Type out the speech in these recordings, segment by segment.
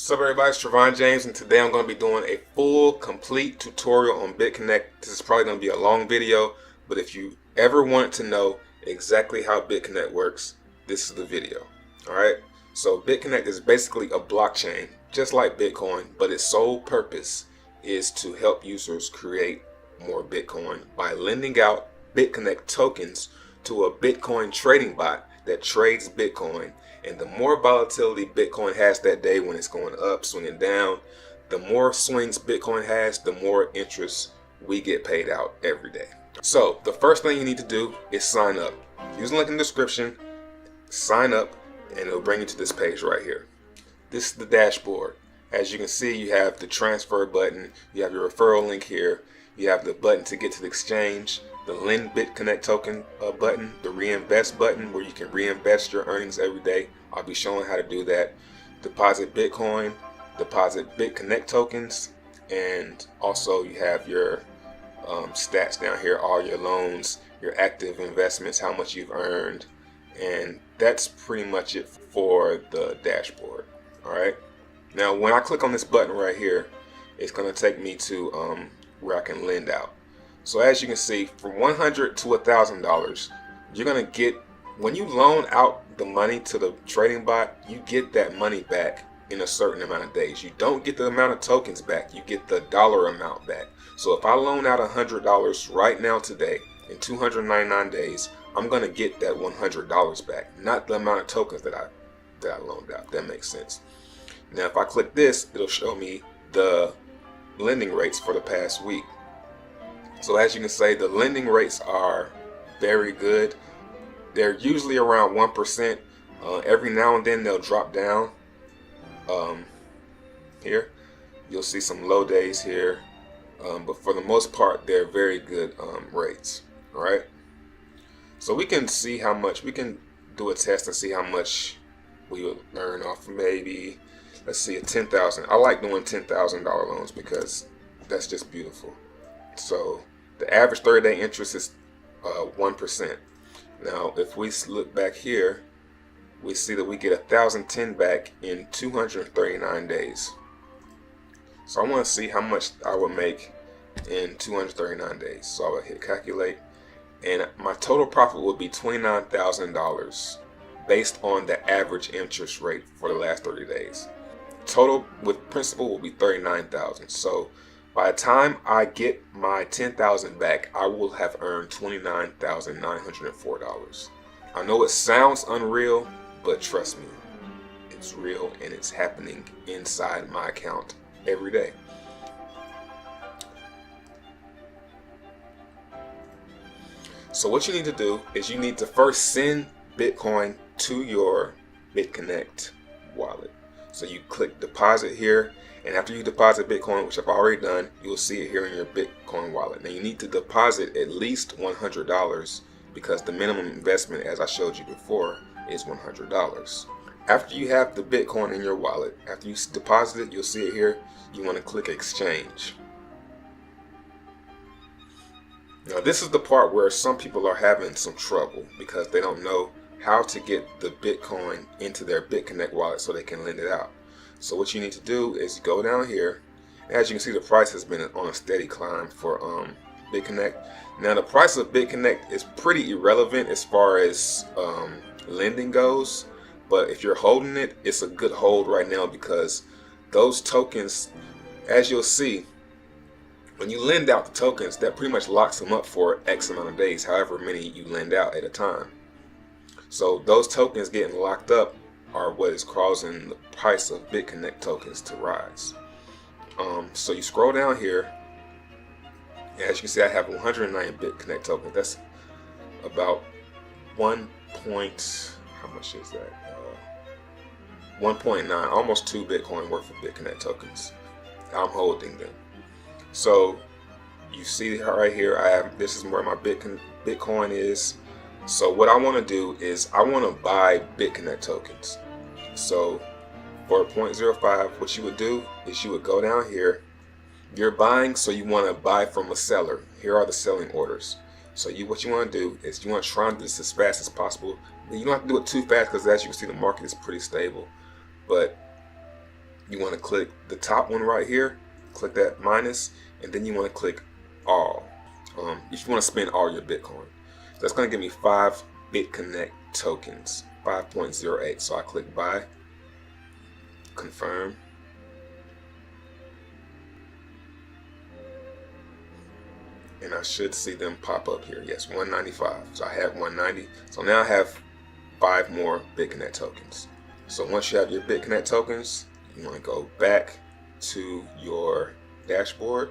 What's up everybody, it's Trevon James, and today I'm going to be doing a full complete tutorial on Bitconnect. This is probably going to be a long video, but if you ever want to know exactly how Bitconnect works, this is the video. Alright, so Bitconnect is basically a blockchain, just like Bitcoin, but its sole purpose is to help users create more Bitcoin by lending out Bitconnect tokens to a Bitcoin trading bot that trades Bitcoin. And the more volatility Bitcoin has that day, when it's going up, swinging down, the more swings Bitcoin has, the more interest we get paid out every day. So the first thing you need to do is sign up. Use the link in the description, sign up, and it'll bring you to this page right here. This is the dashboard. As you can see, you have the transfer button, you have your referral link here, you have the button to get to the exchange, the Lend Bitconnect token button, the reinvest button where you can reinvest your earnings every day. I'll be showing how to do that. Deposit Bitcoin, deposit Bitconnect tokens, and also you have your stats down here, all your loans, your active investments, how much you've earned, and that's pretty much it for the dashboard. Alright, now when I click on this button right here, it's going to take me to where I can lend out. So as you can see, from $100 to $1,000, you're going to get, when you loan out the money to the trading bot, you get that money back in a certain amount of days. You don't get the amount of tokens back, you get the dollar amount back. So if I loan out $100 right now today, in 299 days, I'm going to get that $100 back, not the amount of tokens that I loaned out. That makes sense. Now if I click this, it'll show me the lending rates for the past week. So as you can see, the lending rates are very good. They're usually around 1%. Every now and then they'll drop down. Here, you'll see some low days here. But for the most part, they're very good rates. All right. So we can see how much, we can do a test and see how much we would earn off maybe, let's see, a $10,000. I like doing $10,000 loans because that's just beautiful. So the average 30-day interest is 1%. Now, if we look back here, we see that we get 1,010 back in 239 days. So I want to see how much I would make in 239 days. So I will hit calculate, and my total profit would be $29,000 based on the average interest rate for the last 30 days. Total with principal will be $39,000. So by the time I get my $10,000 back, I will have earned $29,904. I know it sounds unreal, but trust me, it's real and it's happening inside my account every day. So what you need to do is you need to first send Bitcoin to your Bitconnect wallet. So you click deposit here, and after you deposit Bitcoin, which I've already done, you'll see it here in your Bitcoin wallet. Now you need to deposit at least $100 because the minimum investment, as I showed you before, is $100. After you have the Bitcoin in your wallet, after you deposit it, you'll see it here. You want to click exchange. Now this is the part where some people are having some trouble because they don't know how to get the Bitcoin into their Bitconnect wallet so they can lend it out. So what you need to do is go down here. As you can see, the price has been on a steady climb for Bitconnect. Now the price of Bitconnect is pretty irrelevant as far as lending goes, but if you're holding it, it's a good hold right now because those tokens, as you'll see, when you lend out the tokens, that pretty much locks them up for X amount of days, however many you lend out at a time. So those tokens getting locked up are what is causing the price of Bitconnect tokens to rise. So you scroll down here, as you can see, I have 109 Bitconnect tokens. That's about 1 point, how much is that? 1.9, almost 2 Bitcoin worth of Bitconnect tokens. I'm holding them. So you see right here, I have, this is where my Bitcoin is. So what I want to do is I want to buy Bitconnect tokens. So for 0.05, what you would do is you would go down here. You're buying, so you want to buy from a seller. Here are the selling orders. So what you want to do is you want to try and do this as fast as possible. You don't have to do it too fast because as you can see, the market is pretty stable. But you want to click the top one right here, click that minus, and then you want to click all. If you want to spend all your Bitcoin. So that's going to give me 5 Bitconnect tokens, 5.08. So I click buy, confirm, and I should see them pop up here. Yes, 195. So I have 190. So now I have 5 more Bitconnect tokens. So once you have your Bitconnect tokens, you want to go back to your dashboard.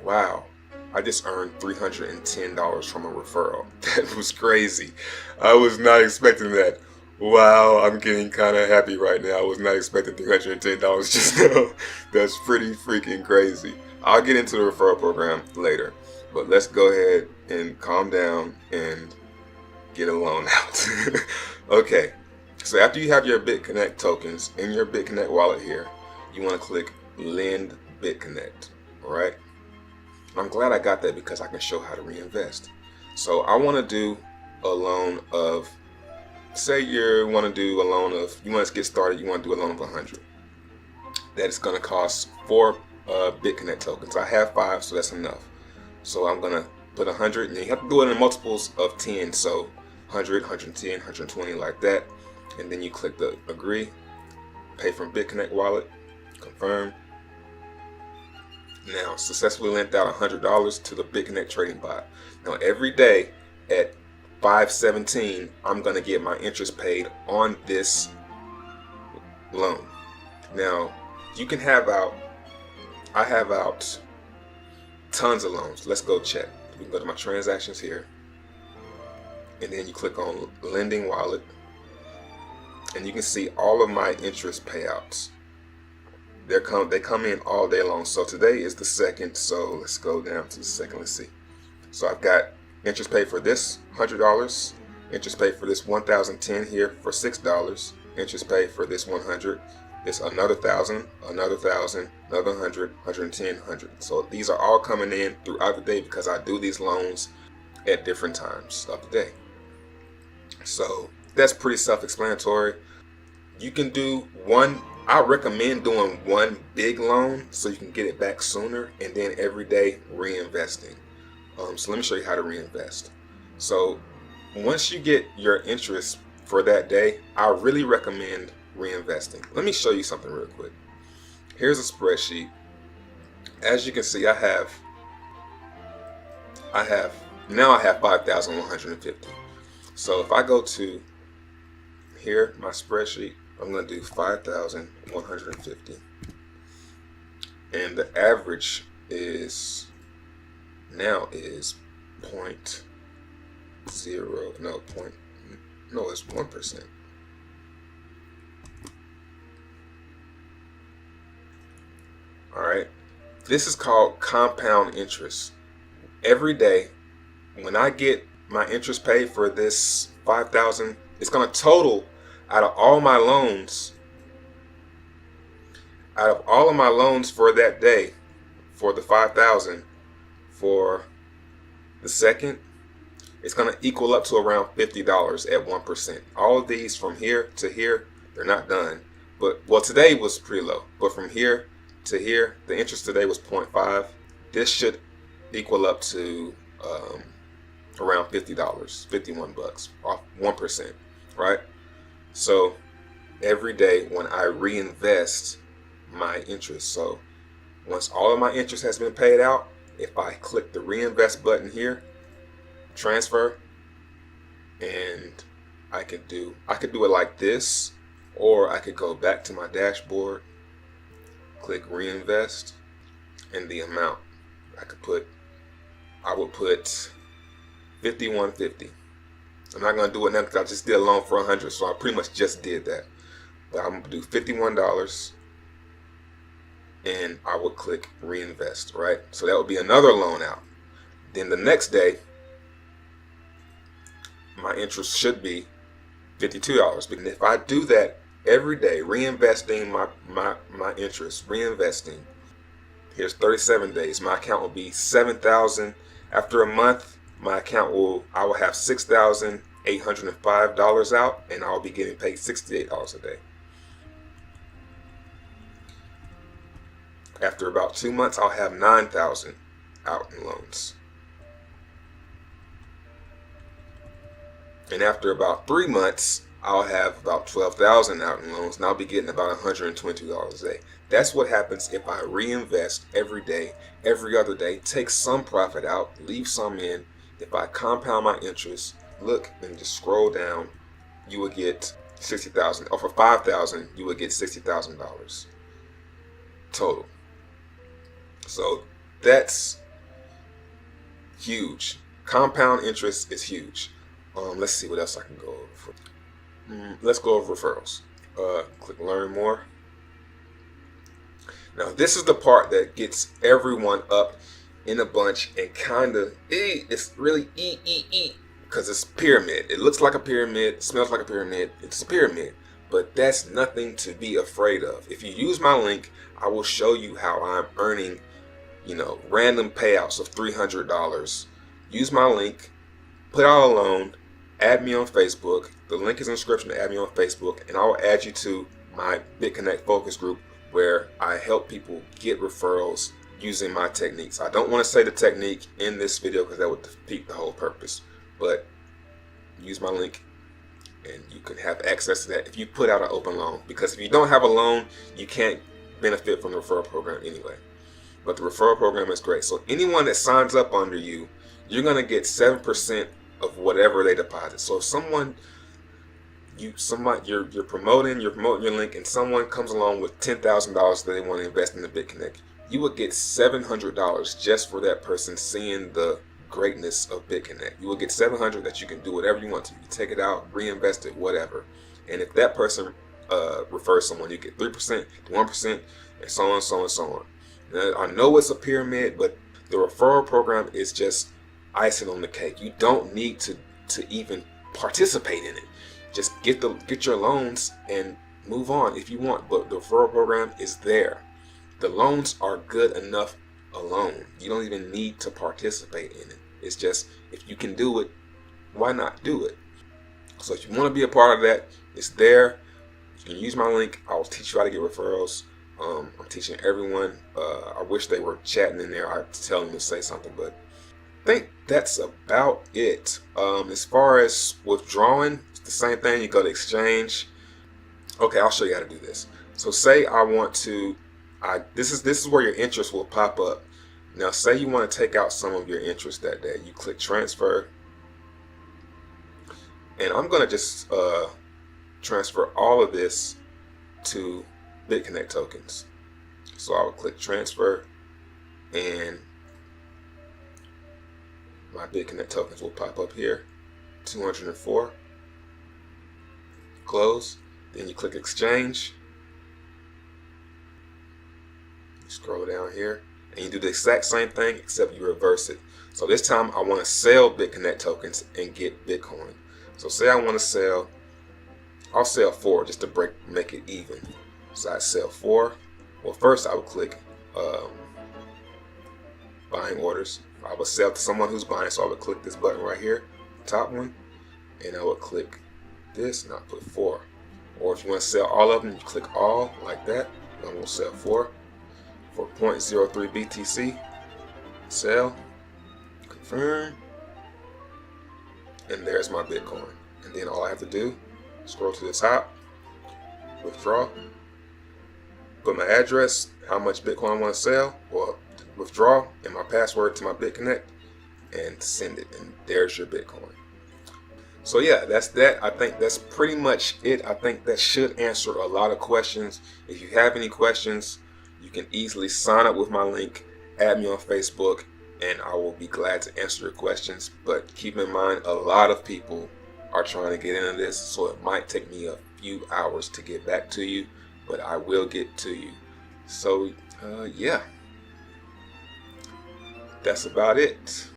Wow, I just earned $310 from a referral. That was crazy. I was not expecting that. Wow, I'm getting kind of happy right now. I was not expecting $310 just now. That's pretty freaking crazy. I'll get into the referral program later, but let's go ahead and calm down and get a loan out. Okay, so after you have your Bitconnect tokens in your Bitconnect wallet here, you want to click Lend Bitconnect, all right? I'm glad I got that because I can show how to reinvest. So I want to do a loan of, say you want to do a loan of, you want to get started, you want to do a loan of 100. That is going to cost 4 Bitconnect tokens. I have 5, so that's enough. So I'm going to put 100, and you have to do it in multiples of 10. So 100, 110, 120, like that. And then you click the agree, pay from Bitconnect wallet, confirm. Now, successfully lent out $100 to the Bitconnect trading bot. Now, every day at 5:17, I'm going to get my interest paid on this loan. Now, you can have out, I have out tons of loans. Let's go check. We can go to my transactions here. And then you click on lending wallet. And you can see all of my interest payouts. They come in all day long. So today is the 2nd. So let's go down to the 2nd. Let's see. So I've got interest paid for this $100. Interest paid for this 1,010 here for $6. Interest paid for this 100. This another 1,000, another 1,000, another 100, 110, 100. So these are all coming in throughout the day because I do these loans at different times of the day. So that's pretty self-explanatory. You can do one. I recommend doing one big loan so you can get it back sooner, and then every day reinvesting. So let me show you how to reinvest. So once you get your interest for that day, I really recommend reinvesting. Let me show you something real quick. Here's a spreadsheet. As you can see, I have 5,150. So if I go to here, my spreadsheet, I'm going to do 5,150, and the average is now is it's 1%. All right, this is called compound interest. Every day when I get my interest paid for this 5,000, it's going to total out of all my loans, for that day, for the 5,000, for the 2nd, it's going to equal up to around $50 at 1%. All of these from here to here, they're not done. But, well, today was pretty low. But from here to here, the interest today was 0.5. This should equal up to around $50, 51 bucks off 1%, right? So every day when I reinvest my interest, so once all of my interest has been paid out, if I click the reinvest button here, transfer, and I could do it like this, or I could go back to my dashboard, click reinvest, and the amount I would put $51.50. I'm not going to do it now because I just did a loan for 100, so I pretty much just did that. But I'm going to do $51, and I would click reinvest, right? So that would be another loan out. Then the next day, my interest should be $52. And if I do that every day, reinvesting my interest, reinvesting, here's 37 days, my account will be $7,000. After a month, my account I will have $6,000 $805 out, and I'll be getting paid $68 a day. After about 2 months, I'll have 9,000 out in loans. And after about 3 months, I'll have about 12,000 out in loans, and I'll be getting about $122 a day. That's what happens if I reinvest every day, every other day, take some profit out, leave some in. If I compound my interest, look and just scroll down, you will get 60,000. Or for 5,000, you will get $60,000 total. So that's huge. Compound interest is huge. Let's see what else I can go over. Let's go over referrals. Click learn more. Now this is the part that gets everyone up in a bunch and kind of, it's really because it's pyramid. It looks like a pyramid, smells like a pyramid, it's a pyramid. But that's nothing to be afraid of. If you use my link, I will show you how I'm earning, random payouts of $300. Use my link, put out a loan, add me on Facebook. The link is in the description to add me on Facebook, and I will add you to my Bitconnect focus group where I help people get referrals using my techniques. I don't want to say the technique in this video because that would defeat the whole purpose, but use my link and you can have access to that if you put out an open loan, because if you don't have a loan, you can't benefit from the referral program anyway. But the referral program is great. So anyone that signs up under you, you're going to get 7% of whatever they deposit. So if you're promoting your link, and someone comes along with $10,000 that they want to invest in the Bitconnect, you will get $700 just for that person seeing the greatness of Bitconnect. You will get $700 that you can do whatever you want to. You take it out, reinvest it, whatever. And if that person refers someone, you get 3%, 1%, and so on, so on, so on. Now, I know it's a pyramid, but the referral program is just icing on the cake. You don't need to even participate in it. Just get your loans and move on if you want. But the referral program is there. The loans are good enough alone. You don't even need to participate in it. It's just, if you can do it, why not do it? So if you want to be a part of that, it's there. You can use my link. I'll teach you how to get referrals. I'm teaching everyone. I wish they were chatting in there. I tell them to say something, but I think that's about it. As far as withdrawing, it's the same thing. You go to exchange. Okay, I'll show you how to do this. So say I want to, this is where your interest will pop up. Now say you want to take out some of your interest that day. You click transfer, and I'm gonna just transfer all of this to Bitconnect tokens. So I will click transfer, and my Bitconnect tokens will pop up here. 204. Close. Then you click exchange. You scroll down here, and you do the exact same thing except you reverse it. So this time I want to sell Bitconnect tokens and get Bitcoin. So say I want to sell, I'll sell 4 just to make it even. So I sell 4. Well, first I would click buying orders. I would sell to someone who's buying, so I would click this button right here, top one, and I would click this, and I'll put 4. Or if you want to sell all of them, you click all like that. I'm going to sell 4 for 0.03 BTC. Sell, confirm, and there's my Bitcoin. And then all I have to do, scroll to the top, withdraw, put my address, how much Bitcoin I want to sell, or withdraw, and my password to my Bitconnect, and send it, and there's your Bitcoin. So yeah, that's that. I think that's pretty much it. I think that should answer a lot of questions. If you have any questions, you can easily sign up with my link, add me on Facebook, and I will be glad to answer your questions. But keep in mind, a lot of people are trying to get into this, so it might take me a few hours to get back to you, but I will get to you. So yeah, that's about it.